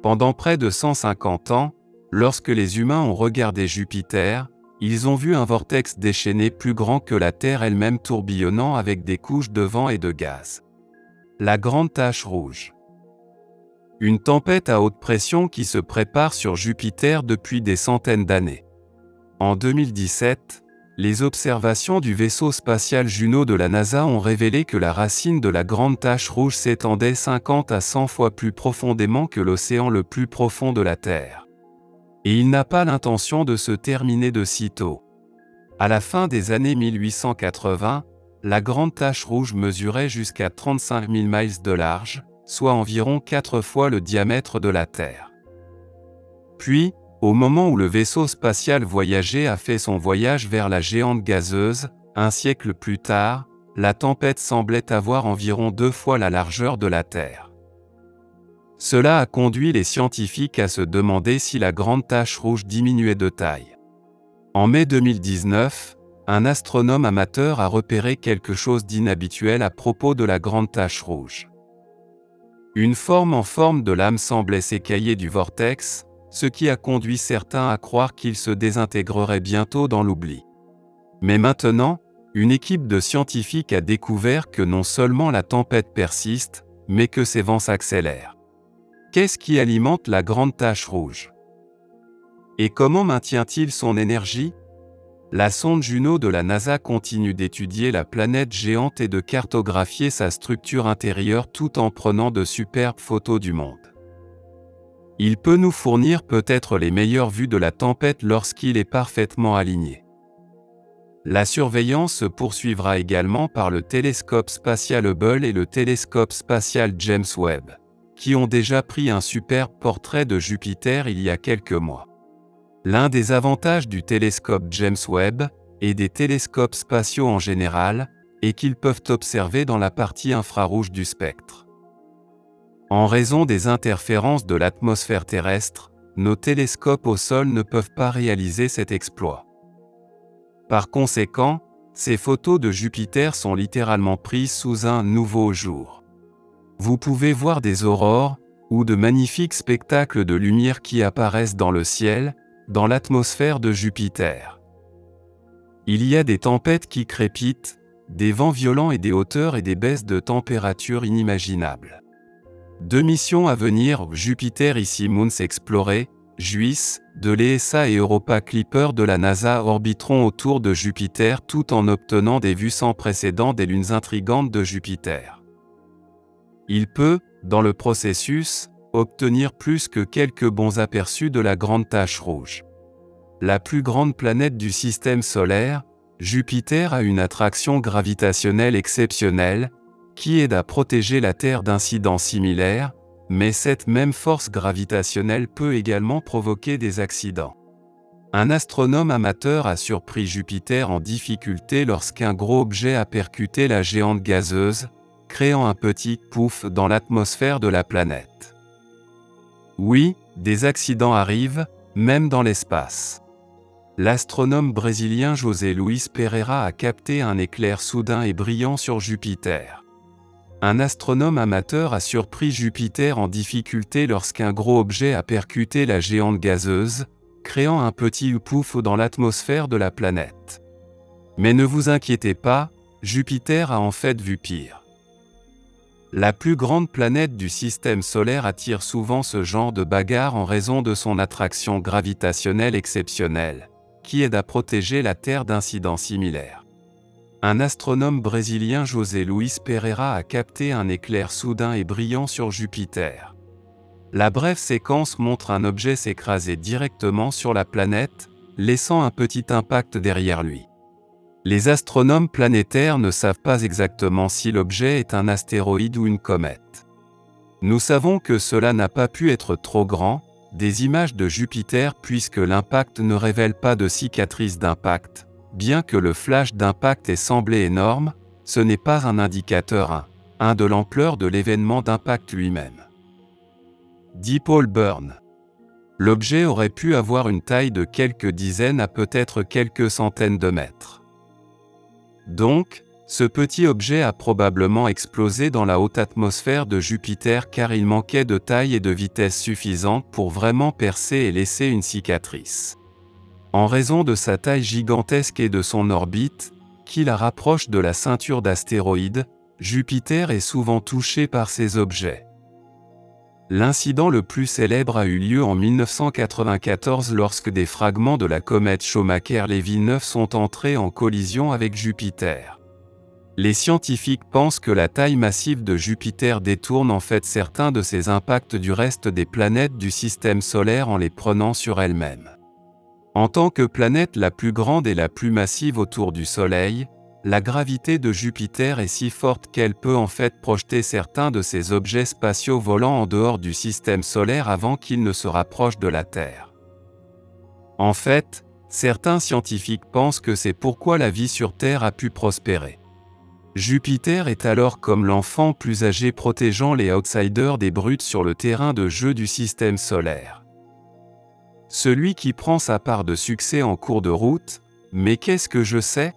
Pendant près de 150 ans, lorsque les humains ont regardé Jupiter, ils ont vu un vortex déchaîné plus grand que la Terre elle-même tourbillonnant avec des couches de vent et de gaz. La grande tache rouge. Une tempête à haute pression qui se prépare sur Jupiter depuis des centaines d'années. En 2017, les observations du vaisseau spatial Juno de la NASA ont révélé que la racine de la grande tache rouge s'étendait 50 à 100 fois plus profondément que l'océan le plus profond de la Terre. Et il n'a pas l'intention de se terminer de sitôt. À la fin des années 1880, la grande tache rouge mesurait jusqu'à 35 000 miles de large, soit environ 4 fois le diamètre de la Terre. Puis, au moment où le vaisseau spatial Voyager a fait son voyage vers la géante gazeuse, un siècle plus tard, la tempête semblait avoir environ 2 fois la largeur de la Terre. Cela a conduit les scientifiques à se demander si la grande tache rouge diminuait de taille. En mai 2019, un astronome amateur a repéré quelque chose d'inhabituel à propos de la grande tache rouge. Une forme en forme de lame semblait s'écailler du vortex, ce qui a conduit certains à croire qu'il se désintégrerait bientôt dans l'oubli. Mais maintenant, une équipe de scientifiques a découvert que non seulement la tempête persiste, mais que ses vents s'accélèrent. Qu'est-ce qui alimente la grande tache rouge? Et comment maintient-il son énergie? La sonde Juno de la NASA continue d'étudier la planète géante et de cartographier sa structure intérieure tout en prenant de superbes photos du monde. Il peut nous fournir peut-être les meilleures vues de la tempête lorsqu'il est parfaitement aligné. La surveillance se poursuivra également par le télescope spatial Hubble et le télescope spatial James Webb, qui ont déjà pris un superbe portrait de Jupiter il y a quelques mois. L'un des avantages du télescope James Webb, et des télescopes spatiaux en général, est qu'ils peuvent observer dans la partie infrarouge du spectre. En raison des interférences de l'atmosphère terrestre, nos télescopes au sol ne peuvent pas réaliser cet exploit. Par conséquent, ces photos de Jupiter sont littéralement prises sous un nouveau jour. Vous pouvez voir des aurores, ou de magnifiques spectacles de lumière qui apparaissent dans le ciel, dans l'atmosphère de Jupiter. Il y a des tempêtes qui crépitent, des vents violents et des hauteurs et des baisses de température inimaginables. 2 missions à venir, Jupiter Icy Moons Explorer, JUICE, de l'ESA et Europa Clipper de la NASA orbiteront autour de Jupiter tout en obtenant des vues sans précédent des lunes intrigantes de Jupiter. Il peut, dans le processus, obtenir plus que quelques bons aperçus de la grande tache rouge. La plus grande planète du système solaire, Jupiter a une attraction gravitationnelle exceptionnelle, qui aide à protéger la Terre d'incidents similaires, mais cette même force gravitationnelle peut également provoquer des accidents. Un astronome amateur a surpris Jupiter en difficulté lorsqu'un gros objet a percuté la géante gazeuse, créant un petit pouf dans l'atmosphère de la planète. Oui, des accidents arrivent, même dans l'espace. L'astronome brésilien José Luis Pereira a capté un éclair soudain et brillant sur Jupiter. Un astronome amateur a surpris Jupiter en difficulté lorsqu'un gros objet a percuté la géante gazeuse, créant un petit pouf dans l'atmosphère de la planète. Mais ne vous inquiétez pas, Jupiter a en fait vu pire. La plus grande planète du système solaire attire souvent ce genre de bagarre en raison de son attraction gravitationnelle exceptionnelle, qui aide à protéger la Terre d'incidents similaires. Un astronome brésilien José Luis Pereira a capté un éclair soudain et brillant sur Jupiter. La brève séquence montre un objet s'écraser directement sur la planète, laissant un petit impact derrière lui. Les astronomes planétaires ne savent pas exactement si l'objet est un astéroïde ou une comète. Nous savons que cela n'a pas pu être trop grand, des images de Jupiter puisque l'impact ne révèle pas de cicatrices d'impact. Bien que le flash d'impact ait semblé énorme, ce n'est pas un indicateur de l'ampleur de l'événement d'impact lui-même. Dit Paul Byrne. L'objet aurait pu avoir une taille de quelques dizaines à peut-être quelques centaines de mètres. Donc, Ce petit objet a probablement explosé dans la haute atmosphère de Jupiter car il manquait de taille et de vitesse suffisante pour vraiment percer et laisser une cicatrice. En raison de sa taille gigantesque et de son orbite, qui la rapproche de la ceinture d'astéroïdes, Jupiter est souvent touché par ces objets. L'incident le plus célèbre a eu lieu en 1994 lorsque des fragments de la comète Shoemaker-Levy 9 sont entrés en collision avec Jupiter. Les scientifiques pensent que la taille massive de Jupiter détourne en fait certains de ses impacts du reste des planètes du système solaire en les prenant sur elles-mêmes. En tant que planète la plus grande et la plus massive autour du Soleil, la gravité de Jupiter est si forte qu'elle peut en fait projeter certains de ces objets spatiaux volants en dehors du système solaire avant qu'ils ne se rapprochent de la Terre. En fait, certains scientifiques pensent que c'est pourquoi la vie sur Terre a pu prospérer. Jupiter est alors comme l'enfant plus âgé protégeant les outsiders des brutes sur le terrain de jeu du système solaire. Celui qui prend sa part de succès en cours de route, mais qu'est-ce que je sais ?